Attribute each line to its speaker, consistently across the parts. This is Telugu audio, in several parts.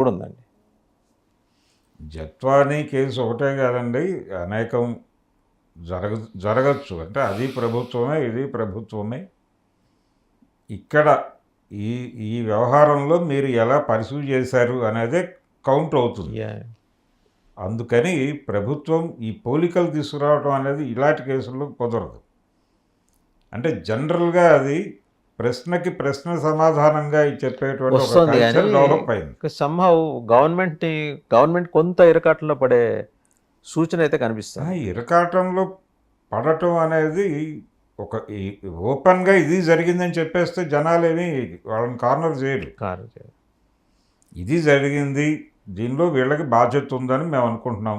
Speaker 1: కూడా ఉందండి.
Speaker 2: జత్వానీ కేసు ఒకటే కాదండి, అనేకం జరగచ్చు. అంటే అది ప్రభుత్వమే, ఇది ప్రభుత్వమే. ఇక్కడ ఈ ఈ వ్యవహారంలో మీరు ఎలా పర్సూ చేశారు అనేదే కౌంట్ అవుతుంది. అందుకని ప్రభుత్వం ఈ పోలికలు తీసుకురావడం అనేది ఇలాంటి కేసుల్లో కుదరదు. అంటే జనరల్గా అది ప్రశ్నకి ప్రశ్న సమాధానంగా చెప్పేటువంటి
Speaker 1: వస్తుంది, కానీ
Speaker 2: డెవలప్ అయింది.
Speaker 1: సంహౌ గవర్నమెంట్ కొంత ఇరకాటంలో పడే సూచన అయితే కనిపిస్తుంది.
Speaker 2: ఇరకాటంలో పడటం అనేది ఒక ఓపెన్గా ఇది జరిగిందని చెప్పేస్తే జనాలేమి వాళ్ళని కార్నర్ చేయరు. ఇది జరిగింది, దీనిలో వీళ్ళకి బాధ్యత ఉందని మేము అనుకుంటున్నాం.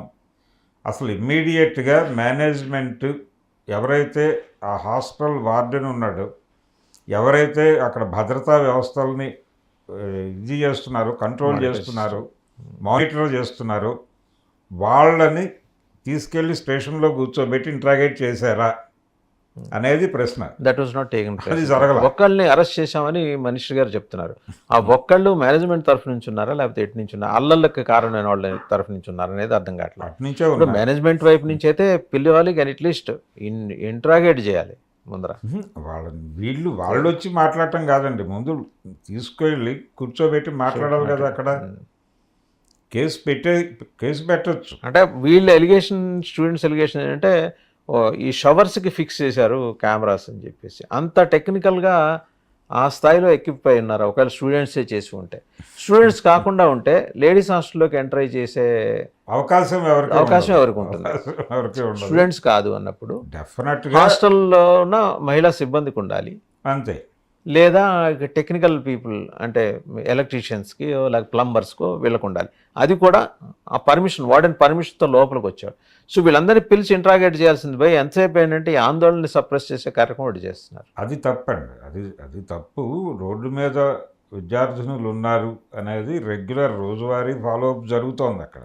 Speaker 2: అసలు ఇమ్మీడియట్గా మేనేజ్మెంట్ ఎవరైతే ఆ హాస్టల్ వార్డెన్ ఉన్నాడో, ఎవరైతే అక్కడ భద్రతా వ్యవస్థల్ని ఇది చేస్తున్నారు, కంట్రోల్ చేస్తున్నారు, మానిటర్ చేస్తున్నారు, వాళ్ళని తీసుకెళ్ళి స్టేషన్లో కూర్చోబెట్టి ఇంట్రాగేట్ చేశారా అనేది ప్రశ్న.
Speaker 1: That was not taken.
Speaker 2: అది జరగలేదు.
Speaker 1: ఒక్కళ్ళని అరెస్ట్ చేశామని మినిస్టర్ గారు చెప్తున్నారు. ఆ ఒక్కళ్ళు మేనేజ్మెంట్ తరఫు నుంచి ఉన్నారా, లేకపోతే ఎటు నుంచి ఉన్నారు, అల్లర్లకు కారణమైన వాళ్ళ తరఫు నుంచి ఉన్నారు అనేది అర్థం కావట్లేదు. ఇప్పుడు మేనేజ్మెంట్ వైపు నుంచి అయితే పిలవాలి, కానీ అట్లీస్ట్ ఇంట్రాగేట్ చేయాలి ముందర.
Speaker 2: వాళ్ళు వచ్చి మాట్లాడటం కాదండి, ముందు తీసుకెళ్ళి కూర్చోబెట్టి మాట్లాడాలి కదా. అక్కడ కేసు పెట్టచ్చు.
Speaker 1: అంటే వీళ్ళ ఎలిగేషన్, స్టూడెంట్స్ ఎలిగేషన్ ఏంటంటే ఈ షవర్స్కి ఫిక్స్ చేశారు కెమెరాస్ అని చెప్పేసి. అంత టెక్నికల్గా ఆ స్థాయిలో ఎక్విప్ అయి ఉన్నారు. ఒకవేళ స్టూడెంట్సే చేసి ఉంటే, స్టూడెంట్స్ కాకుండా ఉంటే లేడీస్ హాస్టల్లోకి ఎంటర్ చేసే అవకాశం ఎవరికి ఉంటుంది? స్టూడెంట్స్ కాదు అన్నప్పుడు డెఫినెట్గా హాస్టల్లో ఉన్న మహిళా సిబ్బందికి ఉండాలి
Speaker 2: అంతే,
Speaker 1: లేదా టెక్నికల్ పీపుల్ అంటే ఎలక్ట్రీషియన్స్కి లేక ప్లంబర్స్కో వీళ్ళకు ఉండాలి. అది కూడా ఆ పర్మిషన్, వార్డెన్ పర్మిషన్తో లోపలికి వచ్చాడు. సో వీళ్ళందరినీ పిలిచి ఇంట్రాగేట్ చేయాల్సింది పోయి ఎంతసేపు ఏంటంటే ఈ ఆందోళనని సప్రెస్ చేసే కార్యక్రమం ఒకటి చేస్తున్నారు.
Speaker 2: అది తప్పండి, అది తప్పు. రోడ్డు మీద విద్యార్థినులు ఉన్నారు అనేది రెగ్యులర్ రోజువారీ ఫాలోఅప్ జరుగుతోంది అక్కడ.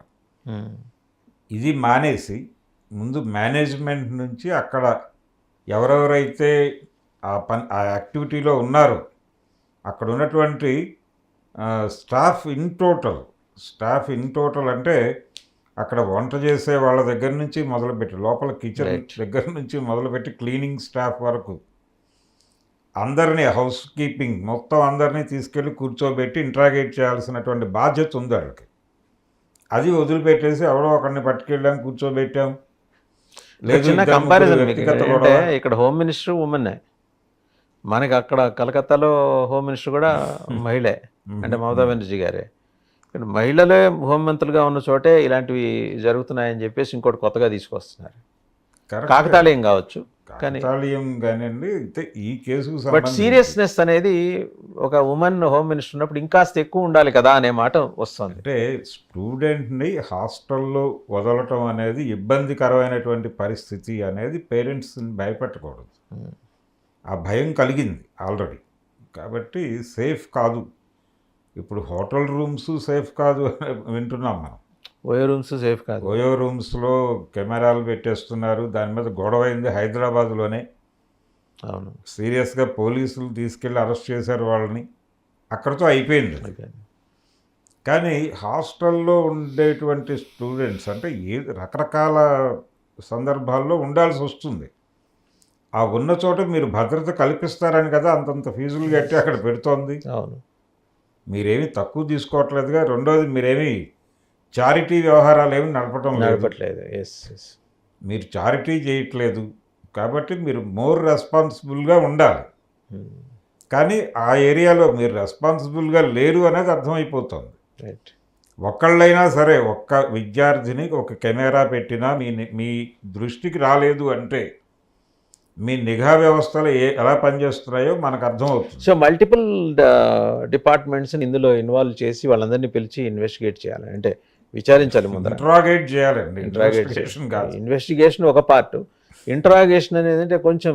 Speaker 2: ఇది మానేసి ముందు మేనేజ్మెంట్ నుంచి అక్కడ ఎవరెవరైతే ఆ యాక్టివిటీలో ఉన్నారు, అక్కడ ఉన్నటువంటి స్టాఫ్ ఇన్ టోటల్ అంటే అక్కడ వంట చేసే వాళ్ళ దగ్గర నుంచి మొదలుపెట్టి లోపల కిచెన్ దగ్గర నుంచి మొదలుపెట్టి క్లీనింగ్ స్టాఫ్ వరకు అందరినీ, హౌస్ కీపింగ్ మొత్తం అందరినీ తీసుకెళ్ళి కూర్చోబెట్టి ఇంట్రాగేట్ చేయాల్సినటువంటి బాధ్యత ఉంది వాళ్ళకి. అది వదిలిపెట్టేసి ఎవడో ఒకరిని పట్టుకెళ్ళాం, కూర్చోబెట్టాం.
Speaker 1: చిన్న కంపారిజన్ ఇక్కడ హోమ్ మినిస్టర్ ఉమెన్, మనకి అక్కడ కలకత్తాలో హోమ్ మినిస్టర్ కూడా మహిళే, అంటే మమతా బెనర్జీ గారే. ఇక్కడ మహిళలే హోంమంత్రులుగా ఉన్న చోటే ఇలాంటివి జరుగుతున్నాయని చెప్పేసి ఇంకోటి కొత్తగా తీసుకొస్తున్నారు. కాకతాళీయం కావచ్చు, కానీ
Speaker 2: ఈ కేసు
Speaker 1: బట్ సీరియస్నెస్ అనేది ఒక ఉమెన్ హోమ్ మినిస్టర్ ఉన్నప్పుడు ఇంకాస్త ఎక్కువ ఉండాలి కదా అనే మాట వస్తుంది.
Speaker 2: అంటే స్టూడెంట్ని హాస్టల్లో వదలటం అనేది ఇబ్బందికరమైనటువంటి పరిస్థితి అనేది పేరెంట్స్ని భయపెట్టకూడదు. ఆ భయం కలిగింది ఆల్రెడీ, కాబట్టి సేఫ్ కాదు. ఇప్పుడు హోటల్ రూమ్స్ సేఫ్ కాదు వింటున్నాం మనం. ఓయో రూమ్స్లో కెమెరాలు పెట్టేస్తున్నారు. దాని మీద గొడవ అయింది హైదరాబాద్లోనే.
Speaker 1: అవును,
Speaker 2: సీరియస్గా పోలీసులు తీసుకెళ్ళి అరెస్ట్ చేశారు వాళ్ళని, అక్కడితో అయిపోయింది. కానీ హాస్టల్లో ఉండేటువంటి స్టూడెంట్స్ అంటే రకరకాల సందర్భాల్లో ఉండాల్సి వస్తుంది. ఆ ఉన్న చోట మీరు భద్రత కల్పిస్తారని కదా అంతంత ఫీజులు కట్టి అక్కడ పెడుతోంది.
Speaker 1: అవును,
Speaker 2: మీరేమీ తక్కువ తీసుకోవట్లేదుగా. రెండోది, మీరేమీ చారిటీ వ్యవహారాలు ఏమి నడపట్లేదు. మీరు చారిటీ చేయట్లేదు కాబట్టి మీరు మోర్ రెస్పాన్సిబుల్గా ఉండాలి. కానీ ఆ ఏరియాలో మీరు రెస్పాన్సిబుల్గా లేరు అనేది అర్థమైపోతుంది. ఒక్కళ్ళైనా సరే, ఒక్క విద్యార్థిని ఒక కెమెరా పెట్టినా మీ దృష్టికి రాలేదు అంటే మీ నిఘా వ్యవస్థలు ఎలా పనిచేస్తున్నాయో మనకు అర్థమవుతుంది.
Speaker 1: సో మల్టిపుల్ డిపార్ట్మెంట్స్ని ఇందులో ఇన్వాల్వ్ చేసి వాళ్ళందరినీ పిలిచి ఇన్వెస్టిగేట్ చేయాలి, అంటే విచారించాలి ముందు.
Speaker 2: ఇంట్రాగేట్ చేయాలండి.
Speaker 1: ఇన్వెస్టిగేషన్ ఒక పార్ట్, ఇంట్రాగేషన్ అనేది అంటే కొంచెం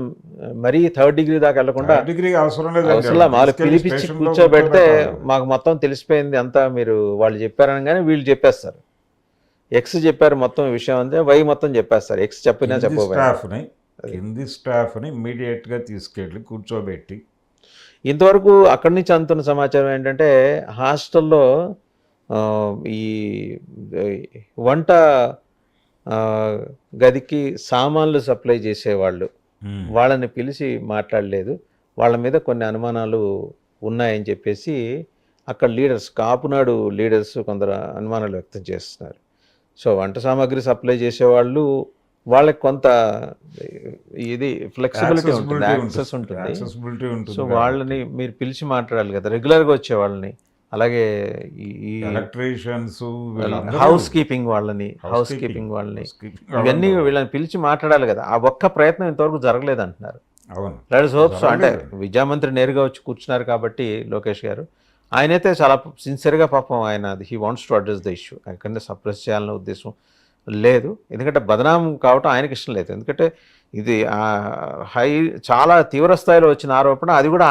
Speaker 1: మరీ థర్డ్ డిగ్రీ దాకా వెళ్లకుండా,
Speaker 2: డిగ్రీ అవసరం లేదు,
Speaker 1: వాళ్ళు పిలిపించి కూర్చోబెడితే మాకు మొత్తం తెలిసిపోయింది అంతా, మీరు వాళ్ళు చెప్పారనగానే వీళ్ళు చెప్పేస్తారు. ఎక్స్ చెప్పారు మొత్తం విషయం అంతే, వై మొత్తం చెప్పేస్తారు. ఎక్స్ చెప్పినా చెప్పబోయే
Speaker 2: కింది స్టాఫ్ని ఇమ్మీడియట్గా తీసుకెళ్ళి కూర్చోబెట్టి.
Speaker 1: ఇంతవరకు అక్కడి నుంచి అందుతున్న సమాచారం ఏంటంటే హాస్టల్లో ఆ, ఈ వంట ఆ, గదికి సామాన్లు సప్లై చేసేవాళ్ళు వాళ్ళని పిలిచి మాట్లాడలేదు, వాళ్ళ మీద కొన్ని అనుమానాలు ఉన్నాయని చెప్పేసి అక్కడ లీడర్స్, కాపునాడు లీడర్స్ కొందరు అనుమానాలు వ్యక్తం చేస్తున్నారు. సో వంట సామాగ్రి సప్లై చేసేవాళ్ళు వాళ్ళకి కొంత ఇది ఫ్లెక్సిబిలిటీ ఉంటుంది, యాక్సెస్ ఉంటుంది.
Speaker 2: యాక్సెసిబిలిటీ
Speaker 1: సో
Speaker 2: ఉంటుంది.
Speaker 1: వాళ్ళని మీరు పిలిచి మాట్లాడాలి కదా, రెగ్యులర్గా వచ్చే వాళ్ళని. అలాగే ఈ
Speaker 2: ఎలక్ట్రీషియన్స్
Speaker 1: హౌస్ కీపింగ్ వాళ్ళని ఇవన్నీ వీళ్ళని పిలిచి మాట్లాడాలి కదా. ఆ ఒక్క ప్రయత్నం ఇంతవరకు జరగలేదు అంటున్నారు.
Speaker 2: అవును,
Speaker 1: లెట్స్ హోప్ సో. అంటే విద్యామంత్రి నేరుగా వచ్చి కూర్చున్నారు కాబట్టి లోకేష్ గారు, ఆయనైతే చాలా సిన్సియర్గా పాపం ఆయన he wants to address the issue. ఆయనకంటే సప్రెస్ చేయాలనే ఉద్దేశం లేదు, ఎందుకంటే బదనాం కావటం ఆయనకి ఇష్టం లేదు. ఎందుకంటే ఇది చాలా తీవ్ర స్థాయిలో వచ్చిన ఆరోపణ, అది కూడా